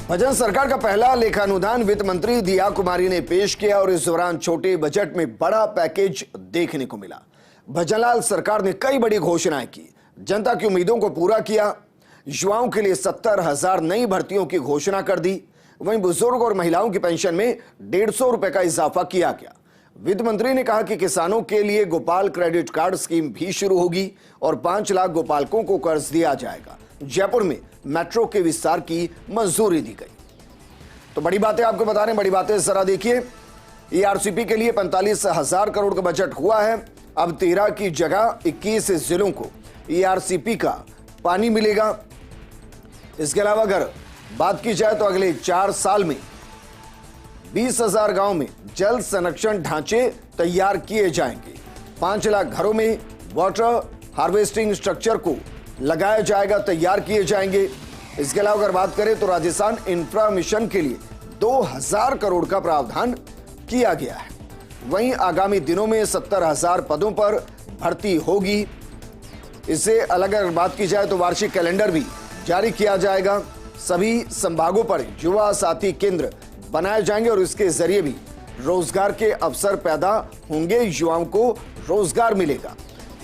Budget सरकार का पहला लेखानुदान वित्त मंत्री दिया कुमारी ने पेश किया और इस दौरान छोटे बजट में बड़ा पैकेज देखने को मिला। भजनलाल सरकार ने कई बड़ी घोषणाएं की, जनता की उम्मीदों को पूरा किया। युवाओं के लिए 70,000 नई भर्तियों की घोषणा कर दी। वहीं बुजुर्ग और महिलाओं की पेंशन में 150 रुपए का इजाफा किया गया। वित्त मंत्री ने कहा कि किसानों के लिए गोपाल क्रेडिट कार्ड स्कीम भी शुरू होगी और 5 लाख गोपालकों को कर्ज दिया जाएगा। जयपुर में मेट्रो के विस्तार की मंजूरी दी गई। तो बड़ी बातें आपको बता रहे हैं, बड़ी बातें जरा देखिए। ईआरसीपी के लिए 45,000 करोड़ का बजट हुआ है। अब 13 की जगह 21 जिलों को ईआरसीपी का पानी मिलेगा। इसके अलावा अगर बात की जाए तो अगले 4 साल में 20,000 गांव में जल संरक्षण ढांचे तैयार किए जाएंगे। 5 लाख घरों में वाटर हार्वेस्टिंग स्ट्रक्चर को लगाया जाएगा, तैयार किए जाएंगे। इसके अलावा अगर बात करें तो राजस्थान इंफ्रा मिशन के लिए 2,000 करोड़ का प्रावधान किया गया है। वहीं आगामी दिनों में 70,000 पदों पर भर्ती होगी। इससे अलग अगर बात की जाए तो वार्षिक कैलेंडर भी जारी किया जाएगा। सभी संभागों पर युवा साथी केंद्र बनाए जाएंगे और इसके जरिए भी रोजगार के अवसर पैदा होंगे, युवाओं को रोजगार मिलेगा।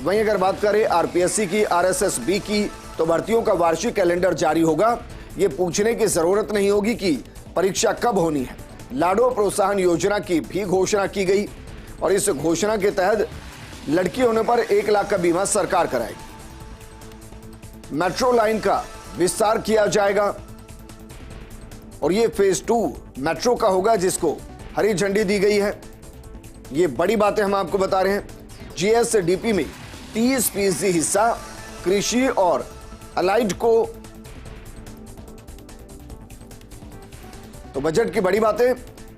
वहीं अगर बात करें आरपीएससी की, आरएसएसबी की, तो भर्तियों का वार्षिक कैलेंडर जारी होगा। ये पूछने की जरूरत नहीं होगी कि परीक्षा कब होनी है। लाडो प्रोत्साहन योजना की भी घोषणा की गई और इस घोषणा के तहत लड़की होने पर 1 लाख का बीमा सरकार कराएगी। मेट्रो लाइन का विस्तार किया जाएगा और ये फेज 2 मेट्रो का होगा, जिसको हरी झंडी दी गई है। ये बड़ी बातें हम आपको बता रहे हैं। जीएसडीपी में 30% हिस्सा कृषि और अलाइड को। तो बजट की बड़ी बातें,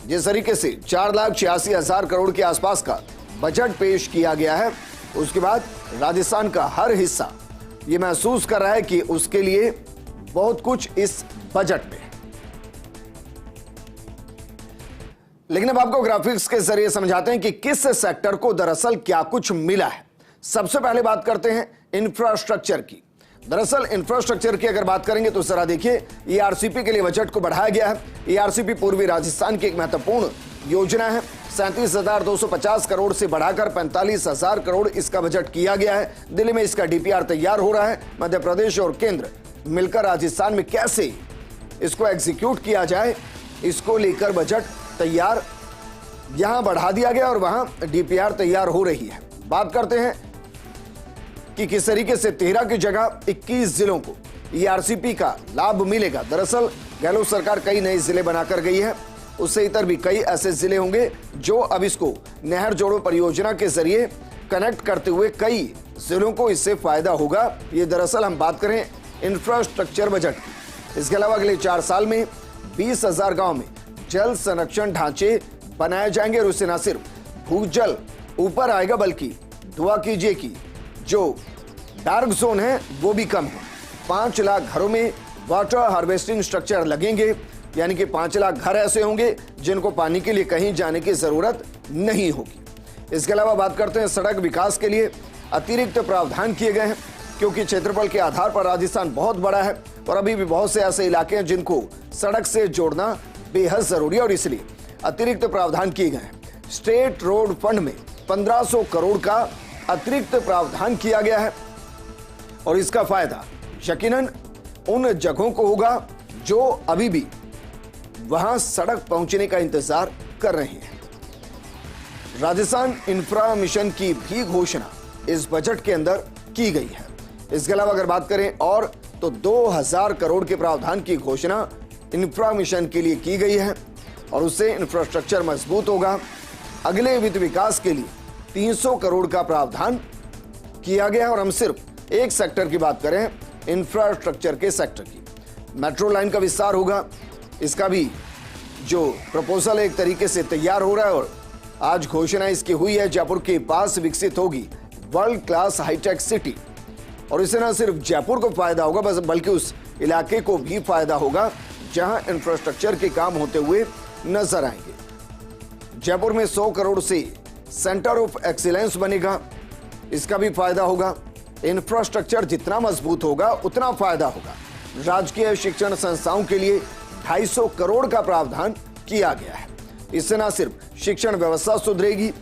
जिस तरीके से 4,86,000 करोड़ के आसपास का बजट पेश किया गया है, उसके बाद राजस्थान का हर हिस्सा ये महसूस कर रहा है कि उसके लिए बहुत कुछ इस बजट में। लेकिन अब आपको ग्राफिक्स के जरिए समझाते हैं कि किस सेक्टर को दरअसल क्या कुछ मिला है। सबसे पहले बात करते हैं इंफ्रास्ट्रक्चर की। दरअसल इंफ्रास्ट्रक्चर की अगर बात करेंगे तो जरा देखिए, ईआरसीपी के लिए बजट को बढ़ाया गया है। ईआरसीपी पूर्वी राजस्थान की एक महत्वपूर्ण योजना है। 37,250 करोड़ से बढ़ाकर 45,000 करोड़ इसका बजट किया गया है। दिल्ली में इसका डीपीआर तैयार हो रहा है। मध्य प्रदेश और केंद्र मिलकर राजस्थान में कैसे इसको एग्जीक्यूट किया जाए, इसको लेकर बजट तैयार यहां बढ़ा दिया गया और वहां डीपीआर तैयार हो रही है। बात करते हैं कि किस तरीके से 13 की जगह 21 जिलों को ईआरसीपी का लाभ मिलेगा। दरअसल गहलोत सरकार कई नए जिले बनाकर गई है। उससे इतर भी कई ऐसे जिले होंगे जो अब इसको नहर जोड़ो परियोजना के जरिए कनेक्ट करते हुए कई जिलों को इससे फायदा होगा। ये दरअसल हम बात करें इंफ्रास्ट्रक्चर बजट की। इसके अलावा अगले 4 साल में 20,000 गांव में जल संरक्षण ढांचे बनाए जाएंगे और उससे न सिर्फ भूजल ऊपर आएगा, बल्कि दुआ कीजिए कि जो डार्क जोन है वो भी कम हो। 5 लाख घरों में वाटर हार्वेस्टिंग स्ट्रक्चर लगेंगे, यानी कि 5 लाख घर ऐसे होंगे जिनको पानी के लिए कहीं जाने की जरूरत नहीं होगी। इसके अलावा बात करते हैं सड़क विकास के लिए अतिरिक्त प्रावधान किए गए हैं, क्योंकि क्षेत्रफल के आधार पर राजस्थान बहुत बड़ा है और अभी भी बहुत से ऐसे इलाके हैं जिनको सड़क से जोड़ना बेहद जरूरी है और इसलिए अतिरिक्त प्रावधान किए गए हैं। स्टेट रोड फंड में 1,500 करोड़ का अतिरिक्त प्रावधान किया गया है और इसका फायदा यकीनन उन जगहों को होगा जो अभी भी वहां सड़क पहुंचने का इंतजार कर रहे हैं। राजस्थान इंफ्रा मिशन की भी घोषणा इस बजट के अंदर की गई है। इसके अलावा अगर बात करें और तो 2,000 करोड़ के प्रावधान की घोषणा इंफ्रा मिशन के लिए की गई है और उससे इंफ्रास्ट्रक्चर मजबूत होगा। अगले वित्त विकास के लिए 300 करोड़ का प्रावधान किया गया और हम सिर्फ एक सेक्टर की बात करें, इंफ्रास्ट्रक्चर के सेक्टर की। मेट्रो लाइन का विस्तार होगा। इसका भी जो प्रपोजल एक तरीके से तैयार हो रहा है और आज घोषणा इसकी हुई है। जयपुर के पास विकसित होगी वर्ल्ड क्लास हाईटेक सिटी और इससे न सिर्फ जयपुर को फायदा होगा बल्कि उस इलाके को भी फायदा होगा जहां इंफ्रास्ट्रक्चर के काम होते हुए नजर आएंगे। जयपुर में 100 करोड़ से सेंटर ऑफ एक्सीलेंस बनेगा, इसका भी फायदा होगा। इंफ्रास्ट्रक्चर जितना मजबूत होगा उतना फायदा होगा। राजकीय शिक्षण संस्थाओं के लिए 250 करोड़ का प्रावधान किया गया है। इससे न सिर्फ शिक्षण व्यवस्था सुधरेगी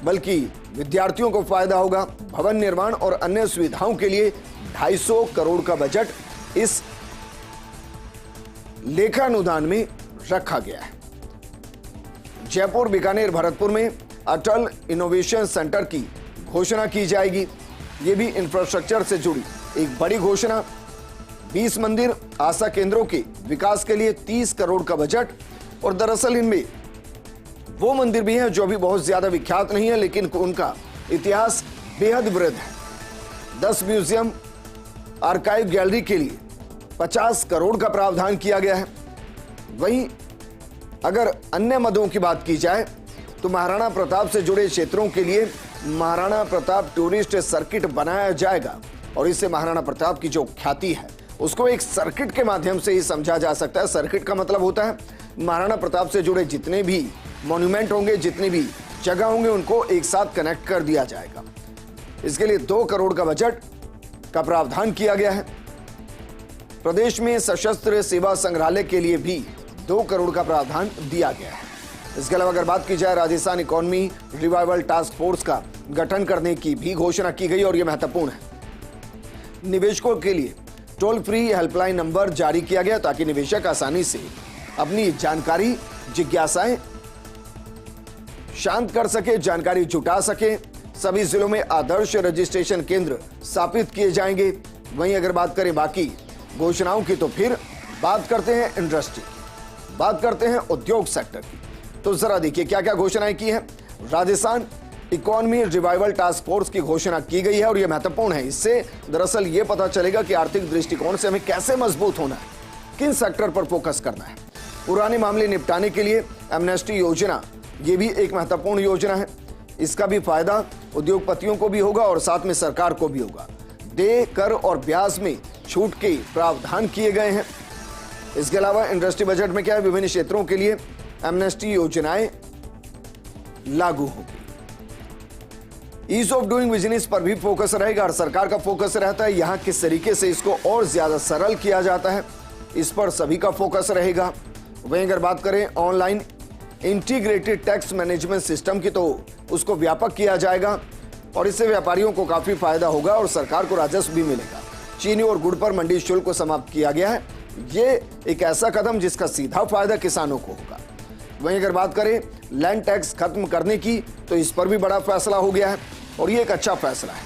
बल्कि विद्यार्थियों को फायदा होगा। भवन निर्माण और अन्य सुविधाओं के लिए 250 करोड़ का बजट इस लेखानुदान में रखा गया है। जयपुर, बीकानेर, भरतपुर में अटल इनोवेशन सेंटर की घोषणा की जाएगी। यह भी इंफ्रास्ट्रक्चर से जुड़ी एक बड़ी घोषणा। 20 मंदिर आशा केंद्रों के विकास के लिए 30 करोड़ का बजट। और दरअसल इनमें वो मंदिर भी हैं जो अभी बहुत ज्यादा विख्यात नहीं है लेकिन उनका इतिहास बेहद वृद्ध है। 10 म्यूजियम, आर्काइव, गैलरी के लिए 50 करोड़ का प्रावधान किया गया है। वहीं अगर अन्य मदों की बात की जाए तो महाराणा प्रताप से जुड़े क्षेत्रों के लिए महाराणा प्रताप टूरिस्ट सर्किट बनाया जाएगा और इससे महाराणा प्रताप की जो ख्याति है उसको एक सर्किट के माध्यम से ही समझा जा सकता है। सर्किट का मतलब होता है महाराणा प्रताप से जुड़े जितने भी मॉन्यूमेंट होंगे, जितनी भी जगह होंगे, उनको एक साथ कनेक्ट कर दिया जाएगा। इसके लिए 2 करोड़ का बजट का प्रावधान किया गया है। प्रदेश में सशस्त्र सेवा संग्रहालय के लिए भी 2 करोड़ का प्रावधान दिया गया है। इसके अलावा अगर बात की जाए Rajasthan economy revival task force का गठन करने की भी घोषणा की गई और यह महत्वपूर्ण है। निवेशकों के लिए टोल फ्री हेल्पलाइन नंबर जारी किया गया ताकि निवेशक आसानी से अपनी जानकारी, जिज्ञासाएं शांत कर सके, जानकारी जुटा सके। सभी जिलों में आदर्श रजिस्ट्रेशन केंद्र स्थापित किए जाएंगे। वहीं अगर बात करें बाकी घोषणाओं की तो फिर बात करते हैं इंडस्ट्री, बात करते हैं उद्योग सेक्टर की। तो जरा देखिए क्या क्या घोषणाएं की हैं। Rajasthan economy revival task force की घोषणा की गई है और यह महत्वपूर्ण है। इससे दरअसल यह पता चलेगा कि आर्थिक दृष्टिकोण से हमें कैसे मजबूत होना है, किन सेक्टर पर फोकस करना है। पुराने मामले निपटाने के लिए एमनेस्टी योजना, यह भी एक महत्वपूर्ण योजना है। इसका भी फायदा उद्योगपतियों को भी होगा और साथ में सरकार को भी होगा। देय कर और ब्याज में छूट के प्रावधान किए गए हैं। इसके अलावा इंडस्ट्री बजट में क्या है, विभिन्न क्षेत्रों के लिए एमनेस्टी योजनाएं लागू होगी। ईज ऑफ डूइंग बिजनेस पर भी फोकस रहेगा और सरकार का फोकस रहता है यहां किस तरीके से इसको और ज्यादा सरल किया जाता है, इस पर सभी का फोकस रहेगा। वहीं अगर बात करें online integrated tax management system की तो उसको व्यापक किया जाएगा और इससे व्यापारियों को काफी फायदा होगा और सरकार को राजस्व भी मिलेगा। चीनी और गुड़ पर मंडी शुल्क को समाप्त किया गया है। ये एक ऐसा कदम जिसका सीधा फायदा किसानों को होगा। वहीं अगर बात करें लैंड टैक्स खत्म करने की तो इस पर भी बड़ा फैसला हो गया है और ये एक अच्छा फैसला है।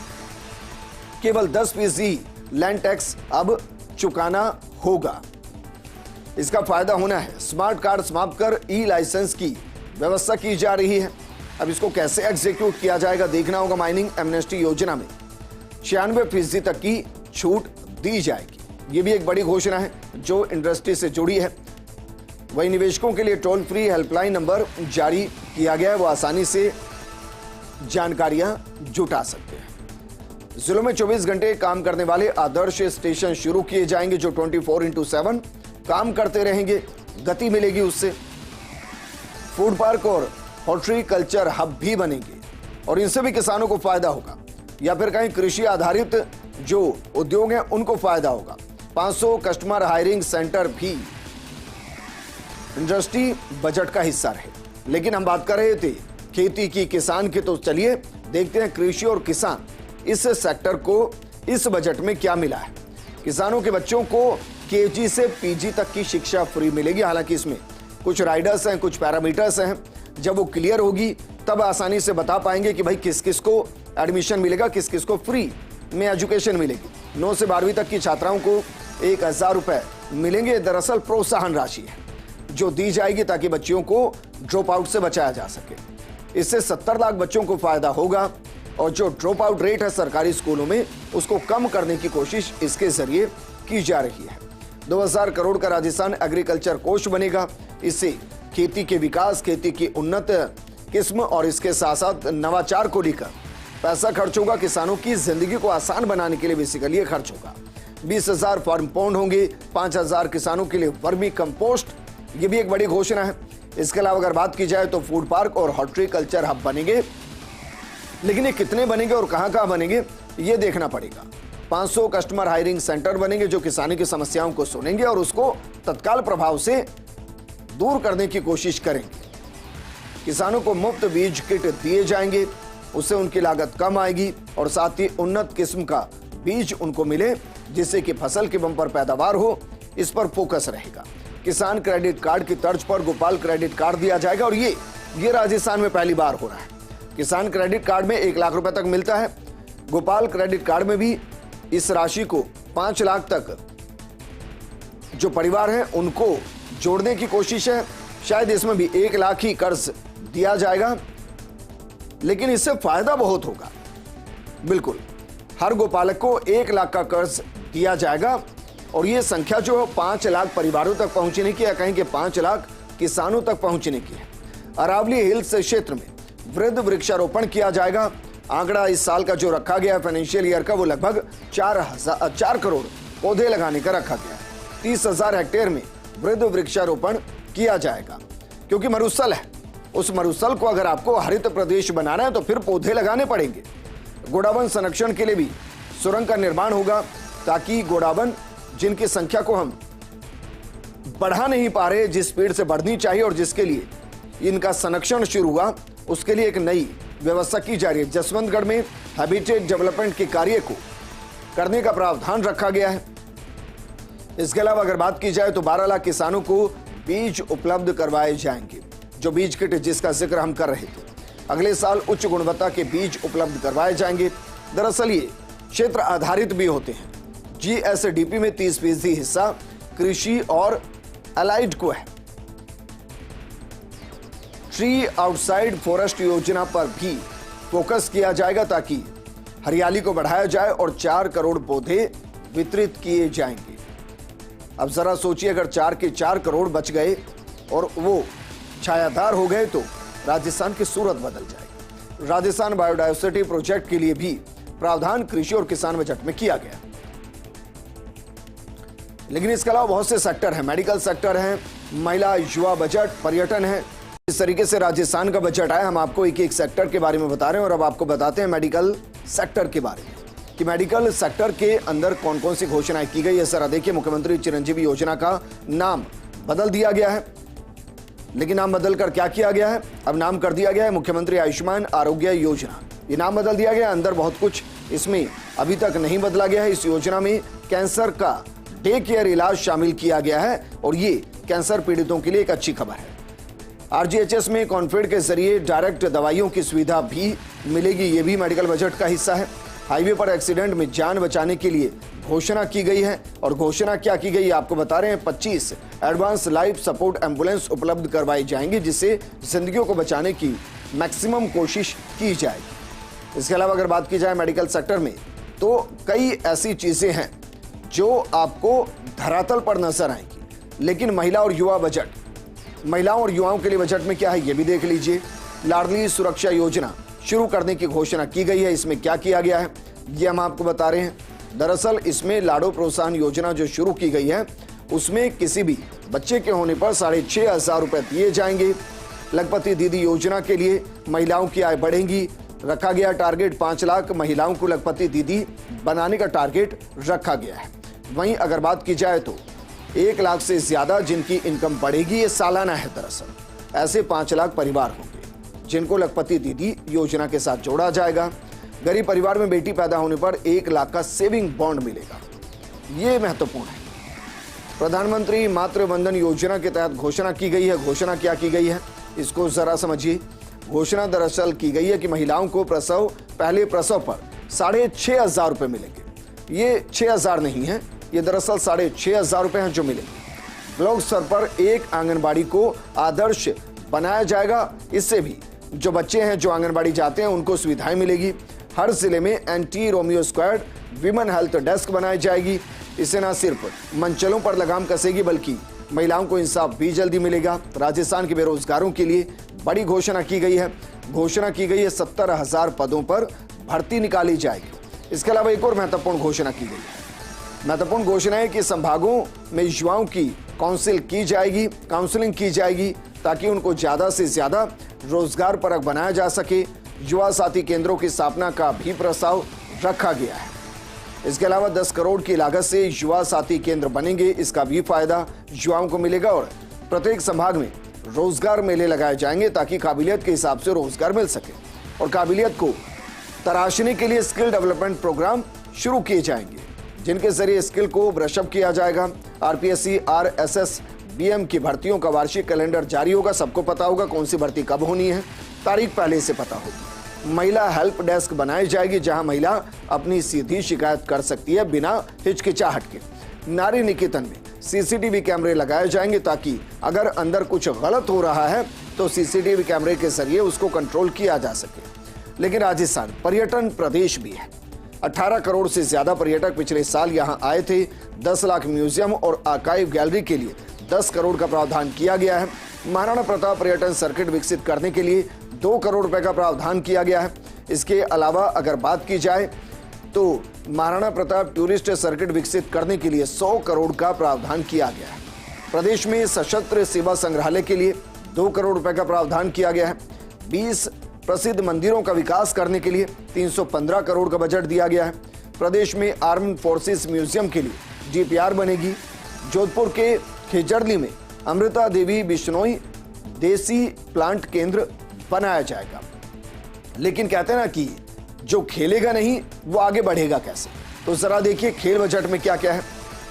केवल 10% लैंड टैक्स अब चुकाना होगा। इसका फायदा होना है। स्मार्ट कार्ड समाप्त कर ई लाइसेंस की व्यवस्था की जा रही है। अब इसको कैसे एग्जीक्यूट किया जाएगा देखना होगा। माइनिंग एमनेस्टी योजना में 96% तक की छूट दी जाएगी। ये भी एक बड़ी घोषणा है जो इंडस्ट्री से जुड़ी है। वही निवेशकों के लिए टोल फ्री हेल्पलाइन नंबर जारी किया गया है, वो आसानी से जानकारियां जुटा सकते हैं। जिलों में 24 घंटे काम करने वाले आदर्श स्टेशन शुरू किए जाएंगे जो 24/7 काम करते रहेंगे, गति मिलेगी उससे। फूड पार्क और हॉर्टिकल्चर हब भी बनेंगे और इनसे भी किसानों को फायदा होगा या फिर कहीं कृषि आधारित जो उद्योग हैं उनको फायदा होगा। 500 कस्टमर हायरिंग सेंटर भी इंडस्ट्री बजट का हिस्सा रहे। लेकिन हम बात कर रहे थे खेती की, किसान की, तो चलिए देखते हैं कृषि और किसान इस सेक्टर को इस बजट में क्या मिला है। किसानों के बच्चों को केजी से पीजी तक की शिक्षा फ्री मिलेगी। हालांकि इसमें कुछ राइडर्स हैं, कुछ पैरामीटर्स हैं। जब वो क्लियर होगी तब आसानी से बता पाएंगे कि भाई किस किस को एडमिशन मिलेगा, किस किस को फ्री में एजुकेशन मिलेगी। 9 से 12वीं तक की छात्राओं को 1000 रुपए मिलेंगे। दरअसल प्रोत्साहन राशि है जो दी जाएगी ताकि बच्चियों को ड्रॉप आउट से बचाया जा सके। इससे 70 लाख बच्चों को फायदा होगा और जो ड्रॉप आउट रेट है सरकारी स्कूलों में उसको कम करने की कोशिश इसके जरिए की जा रही है। 2000 करोड़ का राजस्थान एग्रीकल्चर कोष बनेगा। इससे खेती के विकास, खेती की उन्नत किस्म और इसके साथ साथ नवाचार को लेकर पैसा खर्च होगा। किसानों की जिंदगी को आसान बनाने के लिए बेसिकली खर्च होगा। 20,000 फार्म पॉन्ड होंगे। 5,000 किसानों के लिए वर्मी कंपोस्ट, ये भी एक बड़ी घोषणा है। इसके अलावा अगर बात की जाए तो फूड पार्क और हॉर्टिकल्चर हब बनेंगे। लेकिन ये कितने बनेंगे और कहां कहां बनेंगे ये देखना पड़ेगा। 500 कस्टमर हायरिंग सेंटर बनेंगे जो किसानी की समस्याओं को सुनेंगे और उसको तत्काल प्रभाव से दूर करने की कोशिश करेंगे। किसानों को मुफ्त बीज किट दिए जाएंगे, उससे उनकी लागत कम आएगी और साथ ही उन्नत किस्म का बीज उनको मिले जिससे कि फसल की बम्पर पैदावार हो, इस पर फोकस रहेगा। किसान क्रेडिट कार्ड की तर्ज पर गोपाल क्रेडिट कार्ड दिया जाएगा और ये राजस्थान में पहली बार हो रहा है। किसान क्रेडिट कार्ड में 1 लाख रुपए तक मिलता है। गोपाल क्रेडिट कार्ड में भी इस राशि को 5 लाख तक जो परिवार है उनको जोड़ने की कोशिश है। शायद इसमें भी 1 लाख ही कर्ज दिया जाएगा, लेकिन इससे फायदा बहुत होगा। बिल्कुल हर गोपालक को 1 लाख का कर्ज दिया जाएगा और यह संख्या जो 5 लाख परिवारों तक पहुंचने की, या कहें कि 5 लाख किसानों तक पहुंचने की है। अरावली हिल्स क्षेत्र में वृद्ध वृक्षारोपण किया जाएगा। आंकड़ा इस साल का जो रखा गया फाइनेंशियल ईयर का, वो लगभग 4 करोड़ पौधे लगाने का रखा गया है। 30,000 हेक्टेयर में वृद्ध वृक्षारोपण किया जाएगा, क्योंकि मरुस्थल है। उस मरुस्थल को अगर आपको हरित प्रदेश बनाना है तो फिर पौधे लगाने पड़ेंगे। गोडावन संरक्षण के लिए भी सुरंग का निर्माण होगा, ताकि गोडावन जिनकी संख्या को हम बढ़ा नहीं पा रहे जिस स्पीड से बढ़नी चाहिए और जिसके लिए इनका संरक्षण शुरू हुआ, उसके लिए एक नई व्यवस्था की जा रही है। जसवंतगढ़ में हैबिटेट डेवलपमेंट के कार्य को करने का प्रावधान रखा गया है। इसके अलावा अगर बात की जाए तो 12 लाख किसानों को बीज उपलब्ध करवाए जाएंगे। जो बीज किट जिसका जिक्र हम कर रहे थे, अगले साल उच्च गुणवत्ता के बीज उपलब्ध करवाए जाएंगे। दरअसल ये क्षेत्र आधारित भी होते हैं। GSDP में 30% हिस्सा कृषि और अलाइड को है। ट्री आउटसाइड फॉरेस्ट योजना पर भी फोकस किया जाएगा, ताकि हरियाली को बढ़ाया जाए और 4 करोड़ पौधे वितरित किए जाएंगे। अब जरा सोचिए, अगर 4 के 4 करोड़ बच गए और वो छायादार हो गए तो राजस्थान की सूरत बदल जाएगी। राजस्थान बायोडायवर्सिटी प्रोजेक्ट के लिए भी प्रावधान कृषि और किसान बजट में किया गया। लेकिन इसके अलावा बहुत से सेक्टर हैं। मेडिकल सेक्टर है, महिला युवा बजट, पर्यटन है। इस तरीके से राजस्थान का बजट आया। हम आपको एक सेक्टर के बारे में बता रहे हैं और अब आपको बताते हैं मेडिकल सेक्टर के बारे में कि मेडिकल सेक्टर के अंदर कौन कौन सी घोषणाएं की गई है। जरा देखिए, मुख्यमंत्री चिरंजीवी योजना का नाम बदल दिया गया है। लेकिन नाम बदलकर क्या किया गया है? अब नाम कर दिया गया है मुख्यमंत्री आयुष्मान आरोग्य योजना। ये नाम बदल दिया गया, अंदर बहुत कुछ इसमें अभी तक नहीं बदला गया है। इस योजना में कैंसर का डे केयर इलाज शामिल किया गया है और ये कैंसर पीड़ितों के लिए एक अच्छी खबर है। RGHS में कॉन्फेड के जरिए डायरेक्ट दवाइयों की सुविधा भी मिलेगी, ये भी मेडिकल बजट का हिस्सा है। हाईवे पर एक्सीडेंट में जान बचाने के लिए घोषणा की गई है और घोषणा क्या की गई आपको बता रहे हैं। 25 एडवांस लाइफ सपोर्ट एम्बुलेंस उपलब्ध करवाई जाएंगी, जिससे जिंदगियों को बचाने की मैक्सिमम कोशिश की जाएगी। इसके अलावा अगर बात की जाए मेडिकल सेक्टर में, तो कई ऐसी चीजें हैं जो आपको धरातल पर नजर आएंगी। लेकिन महिला और युवा बजट, महिलाओं और युवाओं के लिए बजट में क्या है ये भी देख लीजिए। लाडली सुरक्षा योजना शुरू करने की घोषणा की गई है। इसमें क्या किया गया है ये हम आपको बता रहे हैं। दरअसल इसमें लाडो प्रोत्साहन योजना जो शुरू की गई है, उसमें किसी भी बच्चे के होने पर 6,500 रुपए दिए जाएंगे। लखपति दीदी योजना के लिए महिलाओं की आय बढ़ेगी। रखा गया टारगेट 5 लाख महिलाओं को लखपति दीदी बनाने का टारगेट रखा गया है। वहीं अगर बात की जाए तो 1 लाख से ज्यादा जिनकी इनकम बढ़ेगी, ये सालाना है। दरअसल ऐसे 5 लाख परिवार होंगे जिनको लखपति दीदी योजना के साथ जोड़ा जाएगा। गरीब परिवार में बेटी पैदा होने पर 1 लाख का सेविंग बॉन्ड मिलेगा, ये महत्वपूर्ण है। प्रधानमंत्री मातृ वंदन योजना के तहत घोषणा की गई है। घोषणा क्या की गई है इसको जरा समझिए। घोषणा दरअसल की गई है कि महिलाओं को पहले प्रसव पर 6,500 रुपए मिलेंगे। ये 6,000 नहीं है, ये दरअसल 6,500 रुपए हैं जो मिलेंगे। ब्लॉक स्तर पर एक आंगनबाड़ी को आदर्श बनाया जाएगा। इससे भी जो बच्चे हैं जो आंगनबाड़ी जाते हैं उनको सुविधाएं मिलेगी। हर जिले में anti Romeo squad women health desk बनाई जाएगी। इससे न सिर्फ मंचलों पर लगाम कसेगी बल्कि महिलाओं को इंसाफ भी जल्दी मिलेगा। राजस्थान के बेरोजगारों के लिए बड़ी घोषणा की गई है। घोषणा की गई है 70,000 पदों पर भर्ती निकाली जाएगी। इसके अलावा एक और महत्वपूर्ण घोषणा की गई है। महत्वपूर्ण घोषणा है कि संभागों में युवाओं की काउंसलिंग की जाएगी ताकि उनको ज्यादा से ज्यादा रोजगार परक बनाया जा सके। युवा साथी केंद्रों की स्थापना का भी प्रस्ताव रखा गया है। इसके अलावा 10 करोड़ की लागत से युवा साथी केंद्र बनेंगे, इसका भी फायदा युवाओं को मिलेगा। और प्रत्येक संभाग में रोजगार मेले लगाए जाएंगे ताकि काबिलियत के हिसाब से रोजगार मिल सके। और काबिलियत को तराशने के लिए स्किल डेवलपमेंट प्रोग्राम शुरू किए जाएंगे, जिनके जरिए स्किल को ब्रशअप किया जाएगा। आरपीएससी, आरएसएस, बीएम की भर्तियों का वार्षिक कैलेंडर जारी होगा। सबको पता होगा कौन सी भर्ती कब होनी है, तारीख पहले से पता होगी। महिला हेल्प डेस्क बनाई जाएगी, जहां महिला अपनी सीधी शिकायत कर सकती है बिना हिचकिचाहट के। नारी निकेतन में सीसीटीवी कैमरे लगाए जाएंगे ताकि अगर अंदर कुछ गलत हो रहा है तो सीसीटीवी कैमरे के जरिए उसको कंट्रोल किया जा सके। लेकिन राजस्थान पर्यटन प्रदेश भी है। 18 करोड़ से ज्यादा पर्यटक पिछले साल यहां आए थे। 10 लाख म्यूजियम और आर्काइव गैलरी के लिए 10 करोड़ का प्रावधान किया गया है। महाराणा प्रताप पर्यटन सर्किट विकसित करने के लिए 2 करोड़ रुपए का प्रावधान किया गया है। इसके अलावा अगर बात की जाए तो महाराणा प्रताप टूरिस्ट सर्किट विकसित करने के लिए 100 करोड़ का प्रावधान किया गया है। प्रदेश में सशस्त्र सेवा संग्रहालय के लिए 2 करोड़ रुपए का प्रावधान किया गया है। 20 प्रसिद्ध मंदिरों का विकास करने के लिए 315 करोड़ का बजट दिया गया है। प्रदेश में आर्म्ड फोर्सेस म्यूजियम के लिए डीपीआर बनेगी। जोधपुर के खेजड़ली में अमृता देवी बिश्नोई देसी प्लांट केंद्र बनाया जाएगा। लेकिन कहते हैं ना कि जो खेलेगा नहीं वो आगे बढ़ेगा कैसे। तो जरा देखिए खेल बजट में क्या क्या है।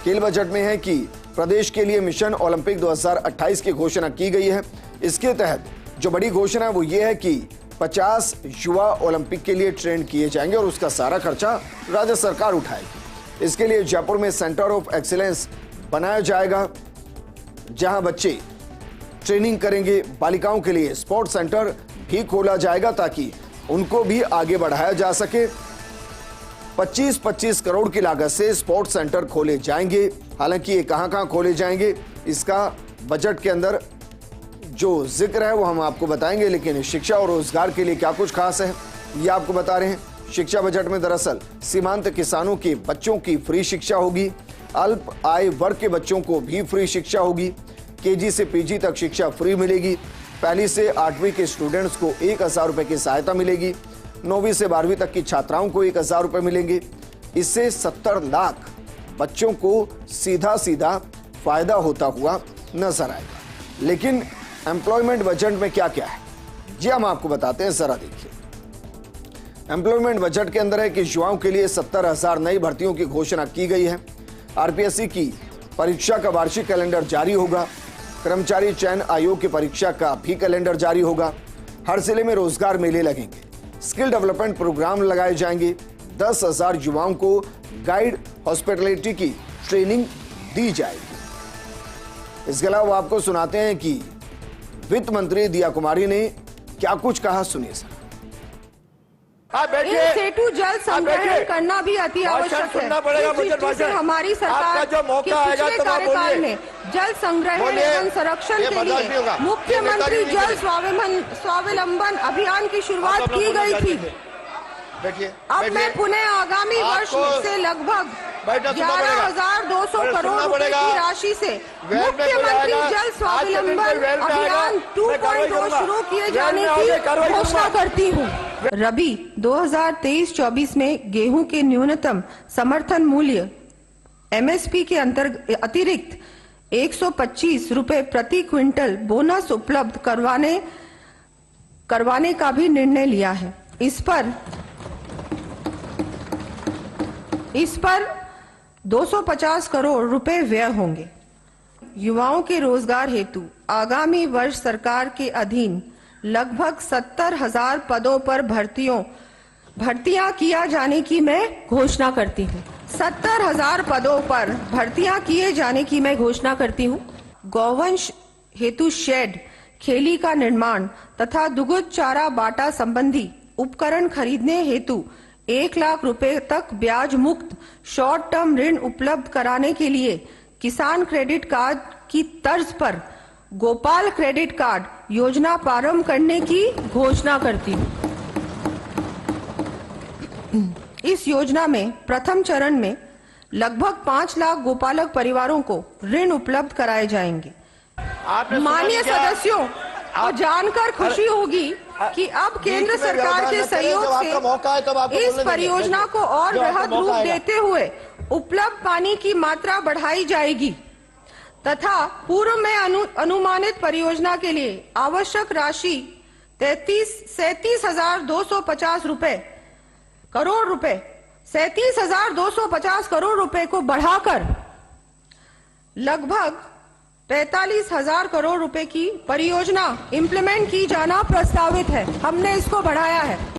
खेल बजट में है कि प्रदेश के लिए मिशन ओलंपिक 2028 की घोषणा की गई है। इसके तहत जो बड़ी घोषणा है वो ये है कि 50 युवा ओलंपिक के लिए ट्रेन किए जाएंगे और उसका सारा खर्चा राज्य सरकार उठाएगी। इसके लिए जयपुर में सेंटर ऑफ एक्सीलेंस बनाया जाएगा, जहां बच्चे ट्रेनिंग करेंगे। बालिकाओं के लिए स्पोर्ट्स सेंटर भी खोला जाएगा ताकि उनको भी आगे बढ़ाया जा सके। 25-25 करोड़ की लागत से स्पोर्ट्स सेंटर खोले जाएंगे। हालांकि ये कहां-कहां खोले जाएंगे इसका बजट के अंदर जो जिक्र है वो हम आपको बताएंगे। लेकिन शिक्षा और रोजगार के लिए क्या कुछ खास है ये आपको बता रहे हैं। शिक्षा बजट में दरअसल सीमांत किसानों के बच्चों की फ्री शिक्षा होगी। अल्प आय वर्ग के बच्चों को भी फ्री शिक्षा होगी। केजी से पीजी तक शिक्षा फ्री मिलेगी। पहली से 8वीं के स्टूडेंट्स को 1000 रुपए की सहायता मिलेगी। 9वीं से 12वीं तक की छात्राओं को 1000 रुपए मिलेंगे। इससे 70 लाख बच्चों को सीधा सीधा फायदा होता हुआ नजर आएगा। लेकिन एम्प्लॉयमेंट बजट में क्या क्या है जी हम आपको बताते हैं, जरा देखिए। एम्प्लॉयमेंट बजट के अंदर है कि युवाओं के लिए 70,000 नई भर्तियों की घोषणा की गई है। आरपीएससी की परीक्षा का वार्षिक कैलेंडर जारी होगा। कर्मचारी चयन आयोग की परीक्षा का भी कैलेंडर जारी होगा। हर जिले में रोजगार मेले लगेंगे। स्किल डेवलपमेंट प्रोग्राम लगाए जाएंगे। 10,000 युवाओं को गाइड हॉस्पिटैलिटी की ट्रेनिंग दी जाएगी। इसके अलावा आपको सुनाते हैं कि वित्त मंत्री दिया कुमारी ने क्या कुछ कहा, सुनिए सर। इन सेतु जल संग्रहण करना भी अति आवश्यक है। हमारी सरकार के पिछले कार्यकाल में जल संग्रहण एवं संरक्षण के लिए मुख्यमंत्री जल स्वावलंबन अभियान की शुरुआत की गई थी। अब मैं पुनः आगामी वर्ष से लगभग 11,200 करोड़ रुपए की राशि से मुख्यमंत्री जल स्वावलंबन अभियान 2.0 शुरू किए जाने की घोषणा करती हूँ। रबी 2023-24 में गेहूं के न्यूनतम समर्थन मूल्य एमएसपी के अतिरिक्त 125 रुपए प्रति क्विंटल बोनस उपलब्ध करवाने का भी निर्णय लिया है। इस पर 250 करोड़ रुपए व्यय होंगे। युवाओं के रोजगार हेतु आगामी वर्ष सरकार के अधीन लगभग 70,000 पदों पर भर्तियां किया जाने की मैं घोषणा करती हूँ। 70,000 पदों पर भर्तियां किए जाने की मैं घोषणा करती हूँ। गौवंश हेतु शेड, खेली का निर्माण तथा दुग्ध चारा बाटा संबंधी उपकरण खरीदने हेतु 1 लाख रुपए तक ब्याज मुक्त शॉर्ट टर्म ऋण उपलब्ध कराने के लिए किसान क्रेडिट कार्ड की तर्ज पर गोपाल क्रेडिट कार्ड योजना प्रारंभ करने की घोषणा करती हूँ। इस योजना में प्रथम चरण में लगभग 5 लाख गोपालक परिवारों को ऋण उपलब्ध कराए जाएंगे। माननीय सदस्यों, और जानकर खुशी होगी कि अब केंद्र सरकार के सहयोग से इस परियोजना को और वृहद रूप देते हुए उपलब्ध पानी की मात्रा बढ़ाई जाएगी तथा पूर्व में अनुमानित परियोजना के लिए आवश्यक राशि 37,250 करोड़ रुपए 37,250 करोड़ रुपए को बढ़ाकर लगभग 45,000 करोड़ रुपए की परियोजना इंप्लीमेंट की जाना प्रस्तावित है। हमने इसको बढ़ाया है।